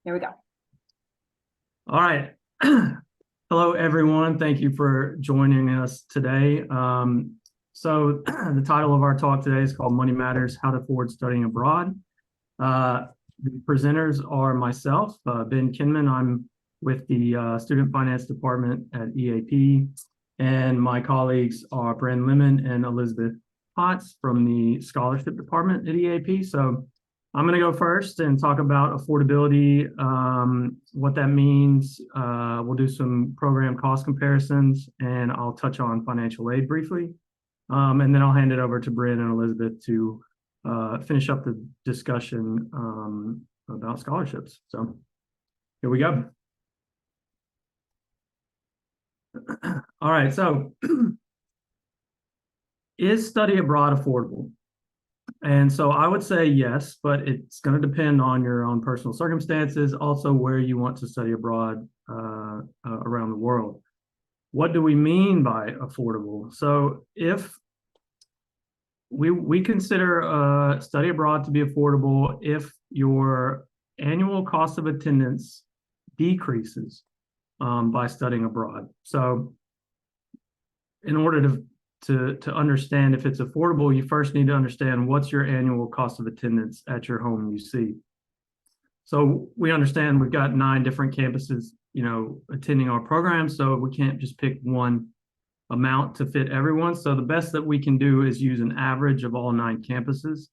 Here we go. All right. Hello, everyone. Thank you for joining us today. So the title of our talk today is called Money Matters, How to Afford Studying Abroad. The presenters are myself, Ben Kinman. I'm with the Student Finance Department at EAP, and my colleagues are Bren Lemon and Elizabeth Potts from the Scholarship Department at EAP. So I'm going to go first and talk about affordability, what that means. We'll do some program cost comparisons, and I'll touch on financial aid briefly. And then I'll hand it over to Bryn and Elizabeth to finish up the discussion about scholarships. So here we go. All right, so is study abroad affordable? And so I would say yes, but it's going to depend on your own personal circumstances, also where you want to study abroad around the world. What do we mean by affordable? So if we consider study abroad to be affordable if your annual cost of attendance decreases by studying abroad. So in order to understand if it's affordable, you first need to understand what's your annual cost of attendance at your home UC. So we understand we've got 9 different campuses, attending our program, so we can't just pick one amount to fit everyone. So the best that we can do is use an average of all 9 campuses.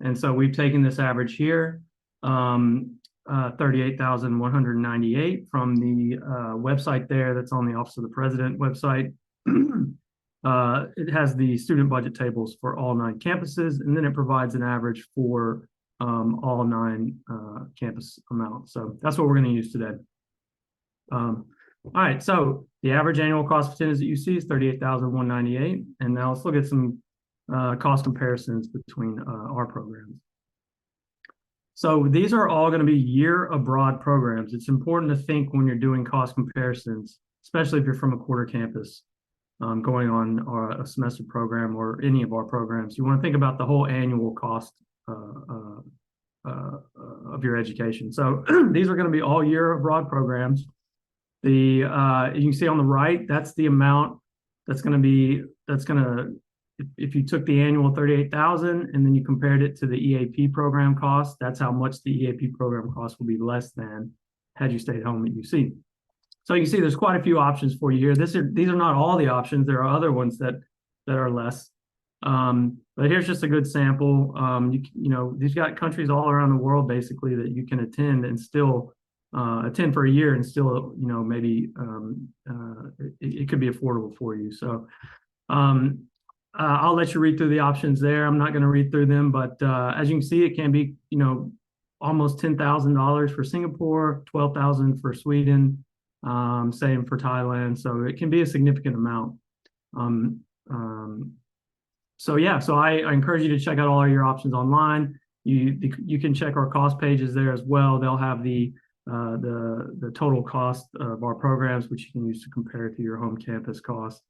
And so we've taken this average here, 38,198 from the website there that's on the Office of the President website. It has the student budget tables for all 9 campuses, and then it provides an average for all 9 campus amounts. So that's what we're going to use today. All right, so the average annual cost of attendance at UC is $38,198, and now let's look at some cost comparisons between our programs. So these are all going to be year abroad programs. It's important to think when you're doing cost comparisons, especially if you're from a quarter campus. Going on a semester program or any of our programs, you want to think about the whole annual cost of your education. So these are going to be all year abroad programs. You can see on the right, that's the amount if you took the annual 38,000 and then you compared it to the EAP program cost, that's how much the EAP program cost will be less than had you stayed home at UC. So you can see there's quite a few options for you here. These are not all the options. There are other ones that are less. But here's just a good sample. These got countries all around the world basically that you can attend and still attend for a year and still, maybe it could be affordable for you. So I'll let you read through the options there. I'm not going to read through them, but as you can see, it can be, almost $10,000 for Singapore, $12,000 for Sweden. Same for Thailand, so it can be a significant amount. So I encourage you to check out all your options online. You can check our cost pages there as well. They'll have the total cost of our programs, which you can use to compare to your home campus cost.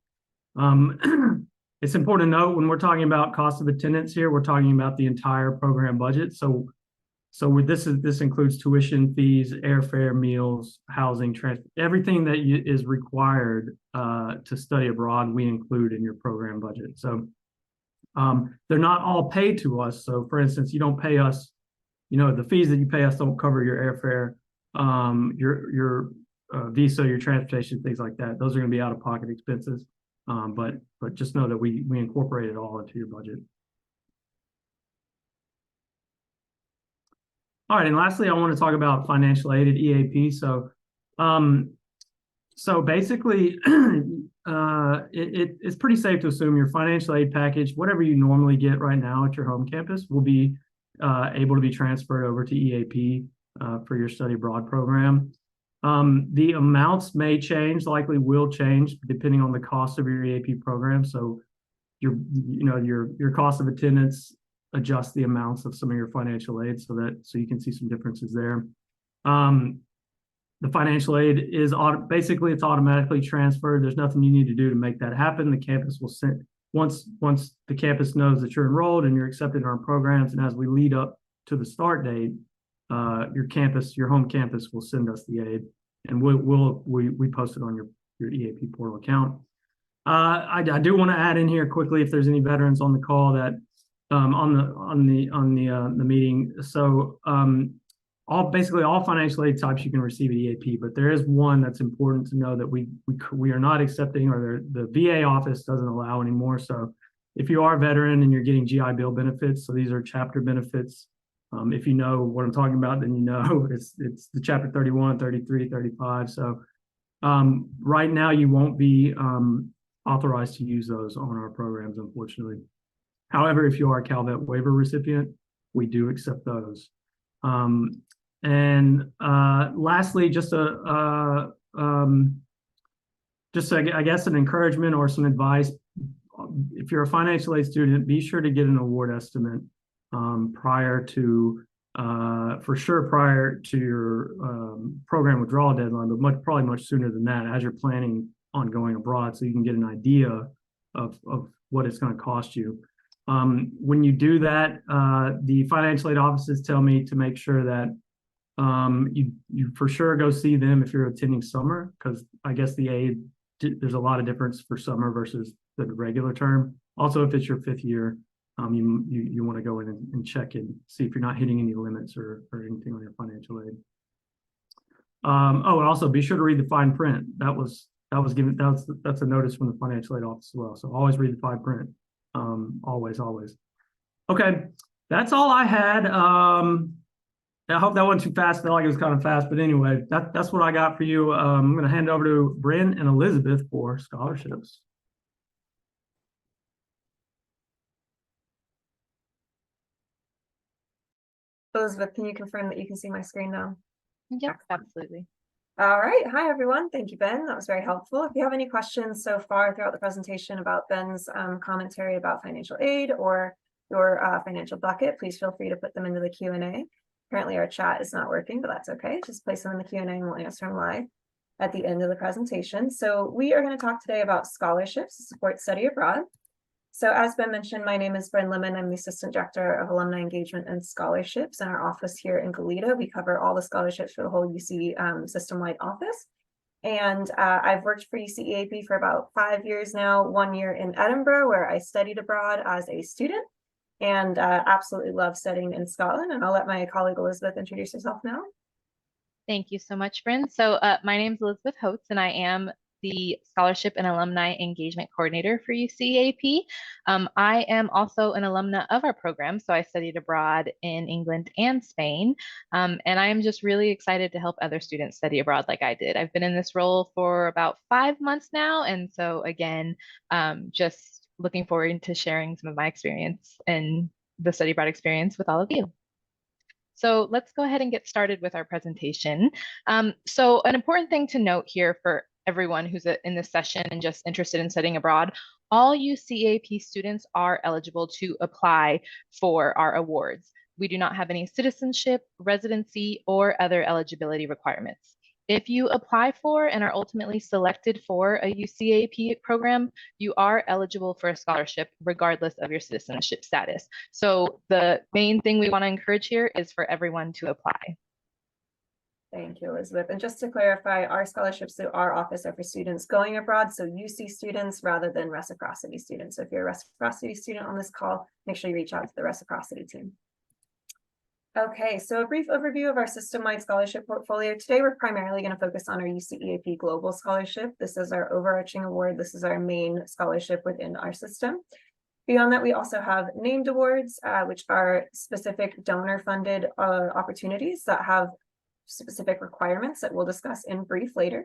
It's important to note when we're talking about cost of attendance here, we're talking about the entire program budget. So this includes tuition, fees, airfare, meals, housing, transport, everything that is required to study abroad, we include in your program budget. So they're not all paid to us. So for instance, you don't pay us, the fees that you pay us don't cover your airfare, your visa, your transportation, things like that. Those are going to be out-of-pocket expenses. But just know that we incorporate it all into your budget. All right, and lastly, I want to talk about financial aid at EAP. So basically, it's pretty safe to assume your financial aid package, whatever you normally get right now at your home campus, will be able to be transferred over to EAP for your study abroad program. The amounts may change, likely will change, depending on the cost of your EAP program. So your cost of attendance adjust the amounts of some of your financial aid so you can see some differences there. The financial aid is basically it's automatically transferred. There's nothing you need to do to make that happen. The campus will send once the campus knows that you're enrolled and you're accepted in our programs, and as we lead up to the start date, your home campus will send us the aid, and we post it on your EAP portal account. I do want to add in here quickly, if there's any veterans on the call, that on the meeting. So basically all financial aid types you can receive at EAP, but there is one that's important to know that we are not accepting, or the VA office doesn't allow anymore. So if you are a veteran and you're getting GI Bill benefits, so these are chapter benefits. If you know what I'm talking about, then you know it's the chapter 31, 33, 35. So right now you won't be authorized to use those on our programs, unfortunately. However, if you are a CalVet waiver recipient, we do accept those. Lastly, I guess an encouragement or some advice. If you're a financial aid student, be sure to get an award estimate prior to your program withdrawal deadline, but probably much sooner than that, as you're planning on going abroad, so you can get an idea of what it's going to cost you. When you do that, the financial aid offices tell me to make sure that you for sure go see them if you're attending summer, because I guess the aid, there's a lot of difference for summer versus the regular term. Also, if it's your 5th year, you want to go in and check and see if you're not hitting any limits or anything on your financial aid. And also be sure to read the fine print. That's a notice from the financial aid office as well. So always read the fine print. Always. Okay, that's all I had. I hope that wasn't too fast. I felt like it was kind of fast, but anyway, that's what I got for you. I'm going to hand it over to Bryn and Elizabeth for scholarships. Elizabeth, can you confirm that you can see my screen now? Yep, absolutely. All right. Hi, everyone. Thank you, Ben. That was very helpful. If you have any questions so far throughout the presentation about Ben's commentary about financial aid or your financial bucket, please feel free to put them into the Q&A. Currently, our chat is not working, but that's okay. Just place them in the Q&A and we'll answer them live at the end of the presentation. So we are going to talk today about scholarships to support study abroad. So as Ben mentioned, my name is Bryn Lemon. I'm the Assistant Director of Alumni Engagement and Scholarships in our office here in Goleta. We cover all the scholarships for the whole UC system-wide office. And I've worked for UCEAP for about 5 years now, 1 year in Edinburgh, where I studied abroad as a student, and absolutely love studying in Scotland. And I'll let my colleague Elizabeth introduce herself now. Thank you so much, Bryn. So my name is Elizabeth Holtz, and I am the Scholarship and Alumni Engagement Coordinator for UCEAP. I am also an alumna of our program, so I studied abroad in England and Spain, and I am just really excited to help other students study abroad like I did. I've been in this role for about 5 months now, and so again, just looking forward to sharing some of my experience and the study abroad experience with all of you. So let's go ahead and get started with our presentation. So an important thing to note here for everyone who's in this session and just interested in studying abroad, all UCEAP students are eligible to apply for our awards. We do not have any citizenship, residency, or other eligibility requirements. If you apply for and are ultimately selected for a UCEAP program, you are eligible for a scholarship regardless of your citizenship status. So the main thing we want to encourage here is for everyone to apply. Thank you, Elizabeth. And just to clarify, our scholarships through our office are for students going abroad, so UC students rather than reciprocity students. So if you're a reciprocity student on this call, make sure you reach out to the reciprocity team. Okay, so a brief overview of our system-wide scholarship portfolio. Today, we're primarily going to focus on our UCEAP Global Scholarship. This is our overarching award. This is our main scholarship within our system. Beyond that, we also have named awards, which are specific donor-funded opportunities that have specific requirements that we'll discuss in brief later.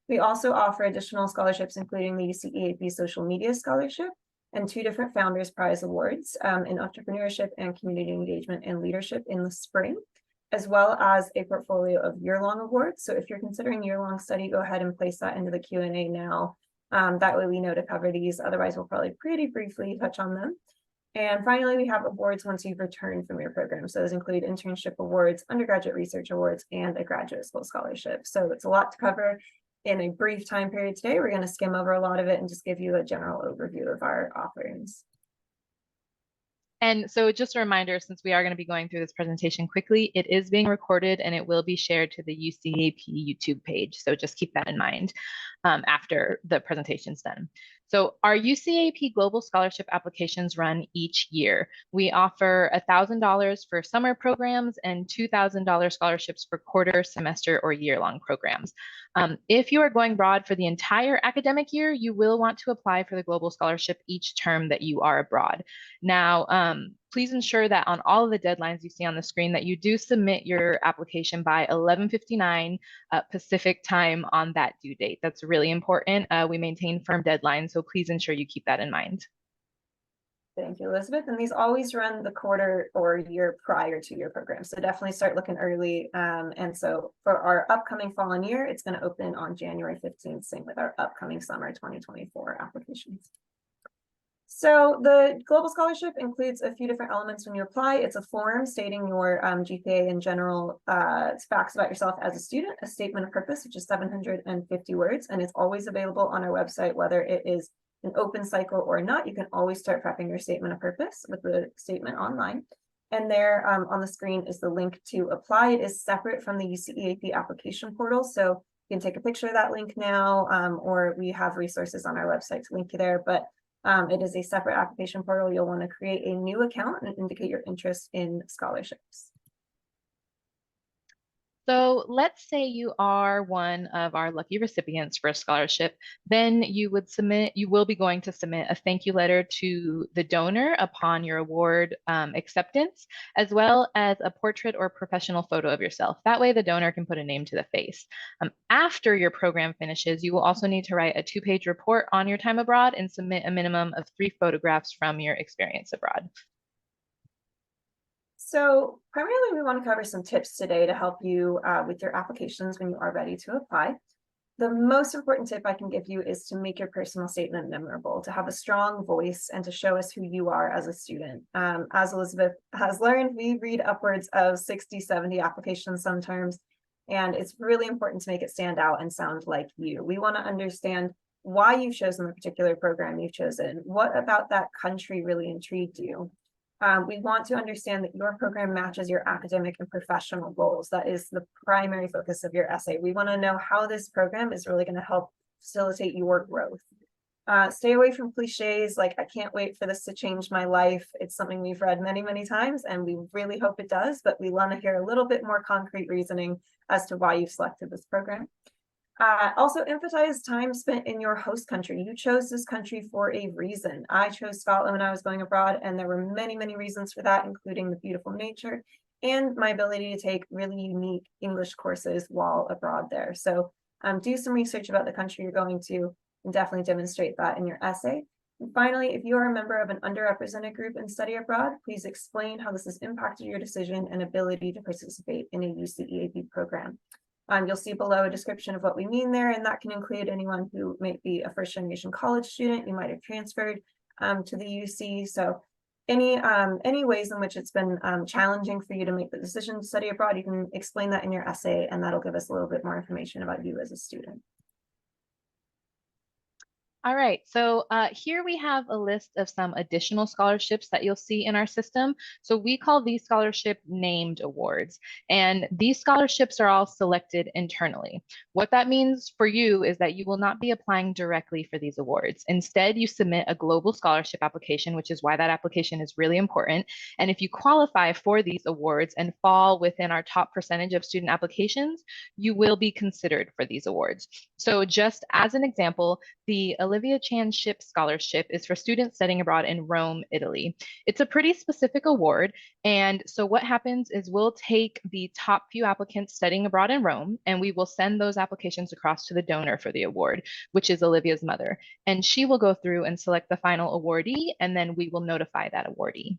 We also offer additional scholarships, including the UCEAP Social Media Scholarship and 2 different Founders Prize Awards in entrepreneurship and community engagement and leadership in the spring, as well as a portfolio of year-long awards. So if you're considering year-long study, go ahead and place that into the Q&A now. That way we know to cover these. Otherwise, we'll probably pretty briefly touch on them. And finally, we have awards once you've returned from your program. So those include internship awards, undergraduate research awards, and a graduate school scholarship. So it's a lot to cover in a brief time period today. We're going to skim over a lot of it and just give you a general overview of our offerings. And so just a reminder, since we are going to be going through this presentation quickly, it is being recorded and it will be shared to the UCEAP YouTube page. So just keep that in mind after the presentation's done. So our UCEAP Global Scholarship applications run each year. We offer $1,000 for summer programs and $2,000 scholarships for quarter, semester, or year-long programs. If you are going abroad for the entire academic year, you will want to apply for the Global Scholarship each term that you are abroad. Now, please ensure that on all of the deadlines you see on the screen that you do submit your application by 11:59 Pacific time on that due date. That's really important. We maintain firm deadlines, so please ensure you keep that in mind. Thank you, Elizabeth. And these always run the quarter or year prior to your program. So definitely start looking early. And so for our upcoming fall and year, it's going to open on January 15th, same with our upcoming summer 2024 applications. So the Global Scholarship includes a few different elements when you apply. It's a form stating your GPA and general facts about yourself as a student, a statement of purpose, which is 750 words, and it's always available on our website, whether it is an open cycle or not. You can always start prepping your statement of purpose with the statement online. And there on the screen is the link to apply. It is separate from the UCEAP application portal. So you can take a picture of that link now, or we have resources on our website to link you there. But it is a separate application portal. You'll want to create a new account and indicate your interest in scholarships. So let's say you are one of our lucky recipients for a scholarship, then you will be going to submit a thank you letter to the donor upon your award acceptance, as well as a portrait or professional photo of yourself. That way the donor can put a name to the face. After your program finishes, you will also need to write a 2-page report on your time abroad and submit a minimum of 3 photographs from your experience abroad. So primarily we want to cover some tips today to help you with your applications when you are ready to apply. The most important tip I can give you is to make your personal statement memorable, to have a strong voice and to show us who you are as a student. As Elizabeth has learned, we read upwards of 60, 70 applications sometimes, and it's really important to make it stand out and sound like you. We want to understand why you've chosen the particular program you've chosen. What about that country really intrigued you? We want to understand that your program matches your academic and professional goals. That is the primary focus of your essay. We want to know how this program is really going to help facilitate your growth. Stay away from cliches like, I can't wait for this to change my life. It's something we've read many, many times, and we really hope it does, but we want to hear a little bit more concrete reasoning as to why you've selected this program. Also emphasize time spent in your host country. You chose this country for a reason. I chose Scotland when I was going abroad, and there were many, many reasons for that, including the beautiful nature and my ability to take really unique English courses while abroad there. So do some research about the country you're going to and definitely demonstrate that in your essay. And finally, if you are a member of an underrepresented group and study abroad, please explain how this has impacted your decision and ability to participate in a UCEAP program. You'll see below a description of what we mean there, and that can include anyone who may be a first-generation college student. You might have transferred to the UC. So any ways in which it's been challenging for you to make the decision to study abroad, you can explain that in your essay, and that'll give us a little bit more information about you as a student. All right, so here we have a list of some additional scholarships that you'll see in our system. So we call these scholarship named awards, and these scholarships are all selected internally. What that means for you is that you will not be applying directly for these awards. Instead, you submit a global scholarship application, which is why that application is really important. And if you qualify for these awards and fall within our top percentage of student applications, you will be considered for these awards. So just as an example, the Olivia Chan Ship Scholarship is for students studying abroad in Rome, Italy. It's a pretty specific award. And so what happens is we'll take the top few applicants studying abroad in Rome, and we will send those applications across to the donor for the award, which is Olivia's mother. And she will go through and select the final awardee, and then we will notify that awardee.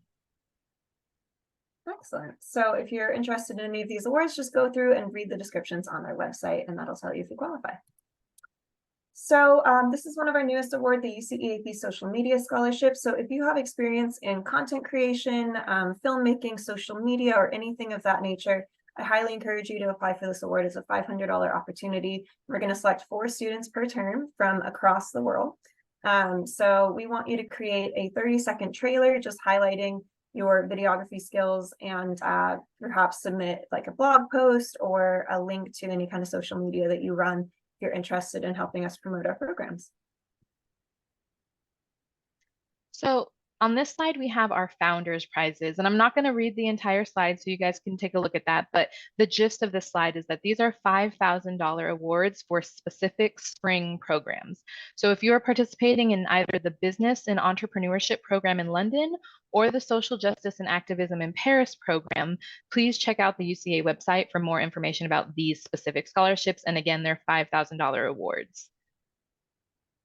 Excellent. So if you're interested in any of these awards, just go through and read the descriptions on our website, and that'll tell you if you qualify. So this is one of our newest awards, the UCEAP Social Media Scholarship. So if you have experience in content creation, filmmaking, social media, or anything of that nature, I highly encourage you to apply for this award. It's a $500 opportunity. We're going to select 4 students per term from across the world. So we want you to create a 30-second trailer just highlighting your videography skills and perhaps submit like a blog post or a link to any kind of social media that you run if you're interested in helping us promote our programs. So on this slide, we have our founders prizes, and I'm not going to read the entire slide so you guys can take a look at that. But the gist of this slide is that these are $5,000 awards for specific spring programs. So if you are participating in either the business and entrepreneurship program in London or the social justice and activism in Paris program, please check out the UCA website for more information about these specific scholarships. And again, they're $5,000 awards.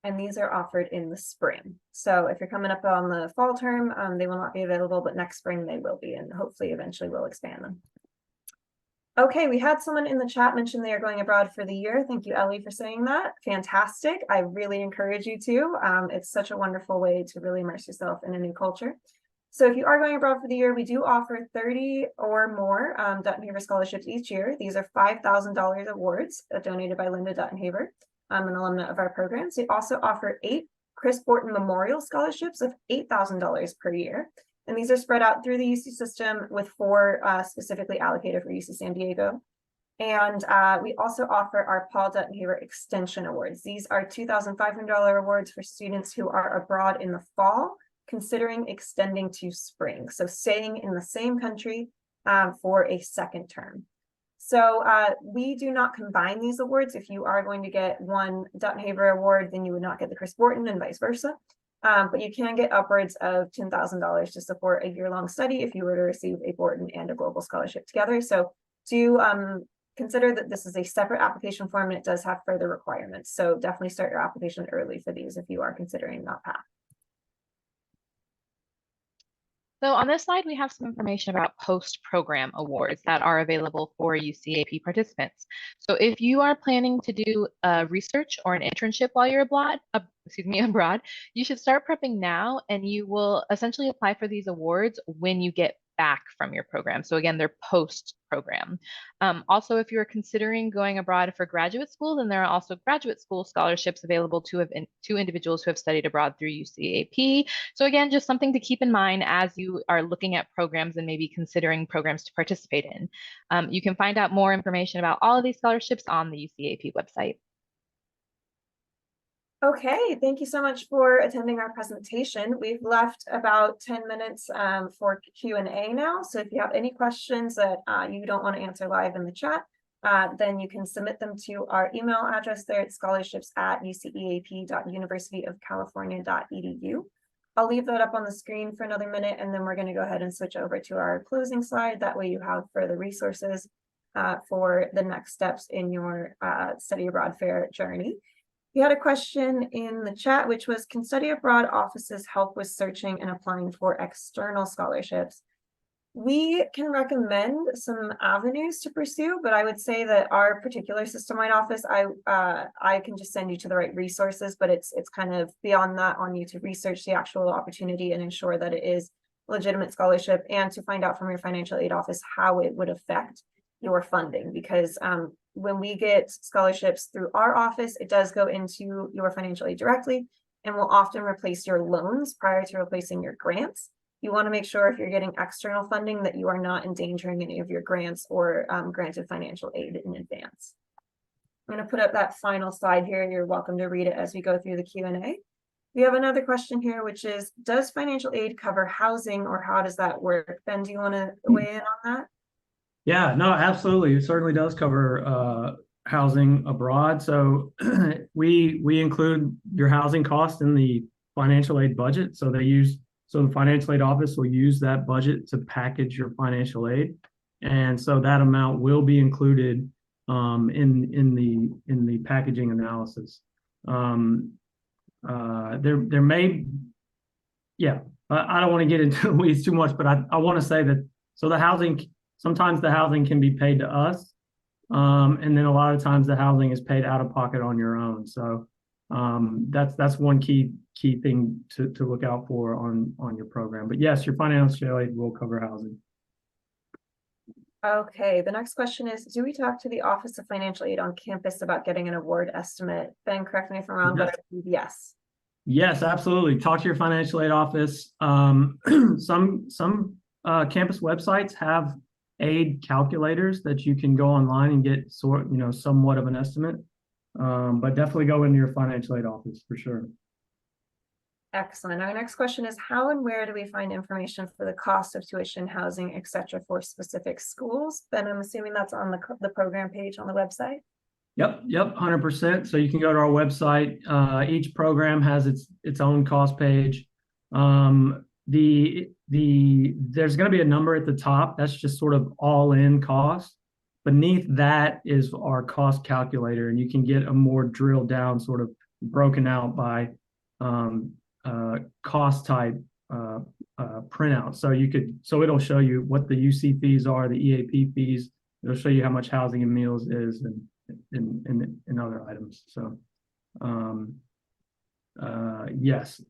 And these are offered in the spring. So if you're coming up on the fall term, they will not be available, but next spring they will be, and hopefully eventually we'll expand them. Okay, we had someone in the chat mention they are going abroad for the year. Thank you, Ellie, for saying that. Fantastic. I really encourage you to. It's such a wonderful way to really immerse yourself in a new culture. So if you are going abroad for the year, we do offer 30 or more Dutton-Haver scholarships each year. These are $5,000 awards donated by Linda Dutton-Haver. An alumna of our programs. We also offer 8 Chris Borton Memorial Scholarships of $8,000 per year. And these are spread out through the UC system with 4 specifically allocated for UC San Diego. And we also offer our Paul Dutton-Haver Extension Awards. These are $2,500 awards for students who are abroad in the fall, considering extending to spring. So staying in the same country for a second term. So we do not combine these awards. If you are going to get one Dutton-Haver award, then you would not get the Chris Borton and vice versa. But you can get upwards of $10,000 to support a year-long study if you were to receive a Borton and a global scholarship together. So do consider that this is a separate application form and it does have further requirements. So definitely start your application early for these if you are considering that path. So on this slide, we have some information about post-program awards that are available for UCAP participants. So if you are planning to do research or an internship while you're abroad, you should start prepping now, and you will essentially apply for these awards when you get back from your program. So again, they're post-program. Also, if you're considering going abroad for graduate school, then there are also graduate school scholarships available to individuals who have studied abroad through UCAP. So again, just something to keep in mind as you are looking at programs and maybe considering programs to participate in. You can find out more information about all of these scholarships on the UCAP website. Okay, thank you so much for attending our presentation. We've left about 10 minutes for Q&A now. So if you have any questions that you don't want to answer live in the chat, then you can submit them to our email address there at scholarships@uceap.universityofcalifornia.edu. I'll leave that up on the screen for another minute, and then we're going to go ahead and switch over to our closing slide. That way you have further resources for the next steps in your study abroad fair journey. We had a question in the chat, which was, can study abroad offices help with searching and applying for external scholarships? We can recommend some avenues to pursue, but I would say that our particular system-wide office, I can just send you to the right resources, but it's kind of beyond that on you to research the actual opportunity and ensure that it is a legitimate scholarship, and to find out from your financial aid office how it would affect your funding, because when we get scholarships through our office, it does go into your financial aid directly and will often replace your loans prior to replacing your grants. You want to make sure if you're getting external funding that you are not endangering any of your grants or granted financial aid in advance. I'm going to put up that final slide here. You're welcome to read it as we go through the Q&A. We have another question here, which is, does financial aid cover housing, or how does that work? Ben, do you want to weigh in on that? Yeah, no, absolutely. It certainly does cover housing abroad. So we include your housing cost in the financial aid budget. So the financial aid office will use that budget to package your financial aid, and so that amount will be included in the packaging analysis. There may, yeah, I don't want to get into the weeds too much, but I want to say that the housing. Sometimes the housing can be paid to us, and then a lot of times the housing is paid out of pocket on your own. So that's one key thing to look out for on your program. But yes, your financial aid will cover housing. Okay, the next question is, do we talk to the Office of Financial Aid on campus about getting an award estimate? Ben, correct me if I'm wrong, but I believe yes. Yes, absolutely. Talk to your financial aid office. Some campus websites have aid calculators that you can go online and get somewhat of an estimate. But definitely go into your financial aid office for sure. Excellent. Our next question is, how and where do we find information for the cost of tuition, housing, etc. for specific schools? Ben, I'm assuming that's on the program page on the website. Yep, 100%. So you can go to our website. Each program has its own cost page. There's going to be a number at the top. That's just sort of all in cost. Beneath that is our cost calculator, and you can get a more drilled down, sort of broken out by cost type printout. So it'll show you what the UC fees are, the EAP fees. It'll show you how much housing and meals is, and in other items. So yes.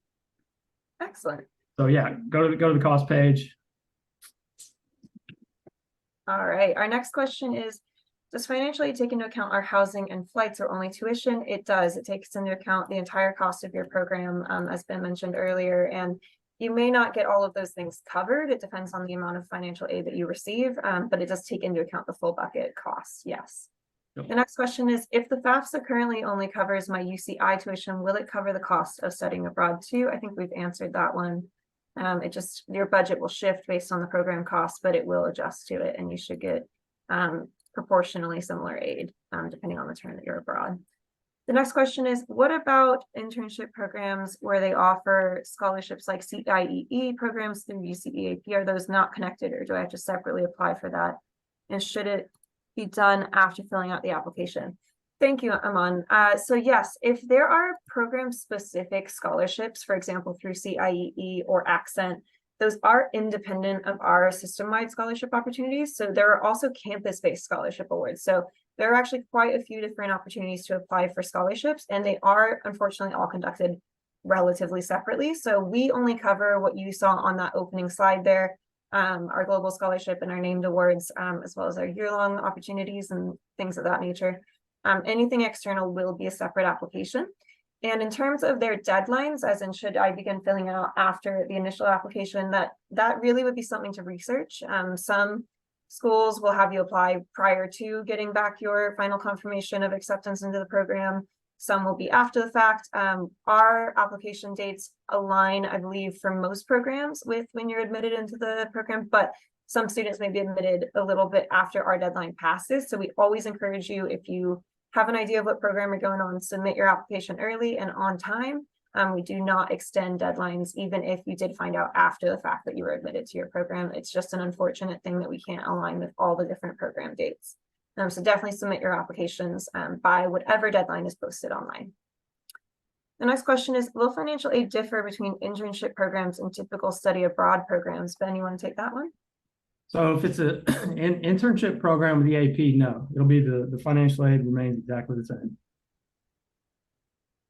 Excellent. So yeah, go to the cost page. All right. Our next question is, does financial aid take into account our housing and flights or only tuition? It does. It takes into account the entire cost of your program, as Ben mentioned earlier. And you may not get all of those things covered. It depends on the amount of financial aid that you receive, but it does take into account the full bucket costs. Yes. Yep. The next question is, if the FAFSA currently only covers my UCI tuition, will it cover the cost of studying abroad too? I think we've answered that one. Your budget will shift based on the program costs, but it will adjust to it, and you should get proportionally similar aid depending on the term that you're abroad. The next question is, what about internship programs where they offer scholarships like CIEE programs through UCEAP? Are those not connected, or do I have to separately apply for that? And should it be done after filling out the application? Thank you, Aman. So yes, if there are program-specific scholarships, for example, through CIEE or Accent, those are independent of our system-wide scholarship opportunities. So there are also campus-based scholarship awards. So there are actually quite a few different opportunities to apply for scholarships, and they are unfortunately all conducted relatively separately. So we only cover what you saw on that opening slide there, our global scholarship and our named awards, as well as our year-long opportunities and things of that nature. Anything external will be a separate application. And in terms of their deadlines, as in should I begin filling out after the initial application, that really would be something to research. Some schools will have you apply prior to getting back your final confirmation of acceptance into the program. Some will be after the fact. Our application dates align, I believe, for most programs with when you're admitted into the program, but some students may be admitted a little bit after our deadline passes. So we always encourage you, if you have an idea of what program you're going on, submit your application early and on time. We do not extend deadlines, even if you did find out after the fact that you were admitted to your program. It's just an unfortunate thing that we can't align with all the different program dates. So definitely submit your applications by whatever deadline is posted online. The next question is, will financial aid differ between internship programs and typical study abroad programs? Ben, you want to take that one? So if it's an internship program with the AP, no, it'll be the financial aid remains exactly the same.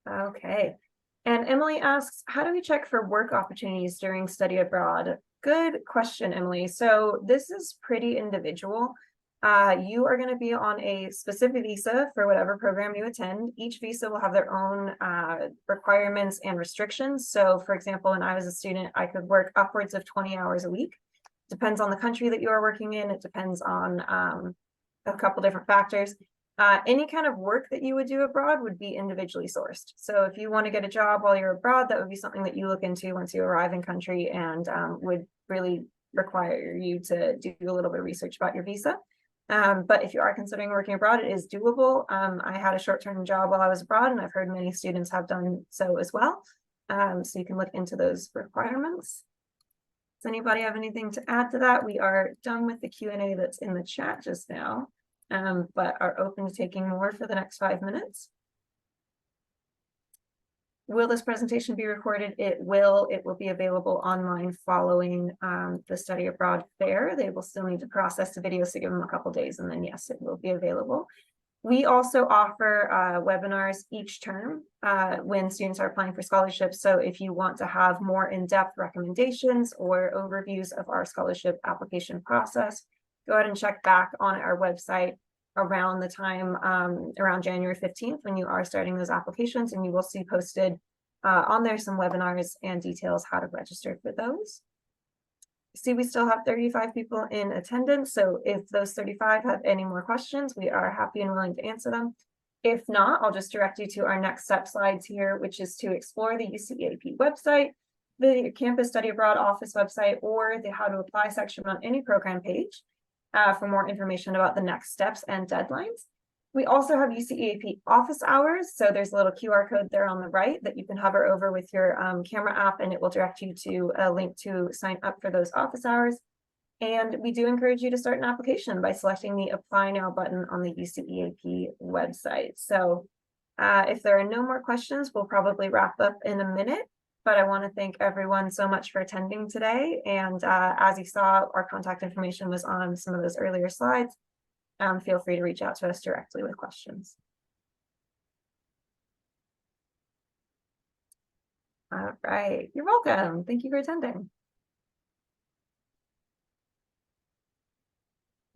Okay. And Emily asks, how do we check for work opportunities during study abroad? Good question, Emily. So this is pretty individual. You are going to be on a specific visa for whatever program you attend. Each visa will have their own requirements and restrictions. So for example, when I was a student, I could work upwards of 20 hours a week. Depends on the country that you are working in. It depends on a couple different factors. Any kind of work that you would do abroad would be individually sourced. So if you want to get a job while you're abroad, that would be something that you look into once you arrive in country, and would really require you to do a little bit of research about your visa. But if you are considering working abroad, it is doable. I had a short-term job while I was abroad, and I've heard many students have done so as well. So you can look into those requirements. Does anybody have anything to add to that? We are done with the Q&A that's in the chat just now, but are open to taking more for the next 5 minutes. Will this presentation be recorded? It will. It will be available online following the study abroad fair. They will still need to process the video, so give them a couple days, and then yes, it will be available. We also offer webinars each term when students are applying for scholarships. So if you want to have more in-depth recommendations or overviews of our scholarship application process, go ahead and check back on our website around the time, around January 15th, when you are starting those applications, and you will see posted on there some webinars and details how to register for those. See, we still have 35 people in attendance, so if those 35 have any more questions, we are happy and willing to answer them. If not, I'll just direct you to our next step slides here, which is to explore the UCEAP website, the Campus Study Abroad Office website, or the How to Apply section on any program page for more information about the next steps and deadlines. We also have UCEAP office hours. So there's a little QR code there on the right that you can hover over with your camera app, and it will direct you to a link to sign up for those office hours. And we do encourage you to start an application by selecting the Apply Now button on the UCEAP website. So if there are no more questions, we'll probably wrap up in a minute. But I want to thank everyone so much for attending today. And as you saw, our contact information was on some of those earlier slides. Feel free to reach out to us directly with questions. All right, you're welcome. Thank you for attending.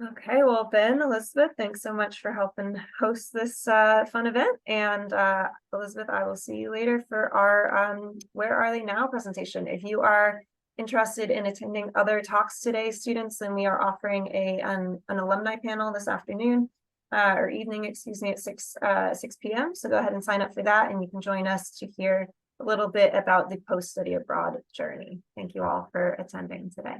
Okay, well, Ben, Elizabeth, thanks so much for helping host this fun event. And Elizabeth, I will see you later for our Where Are They Now presentation. If you are interested in attending other talks today, students, then we are offering an alumni panel this afternoon or evening, excuse me, at 6 p.m. So go ahead and sign up for that, and you can join us to hear a little bit about the post-study abroad journey. Thank you all for attending today.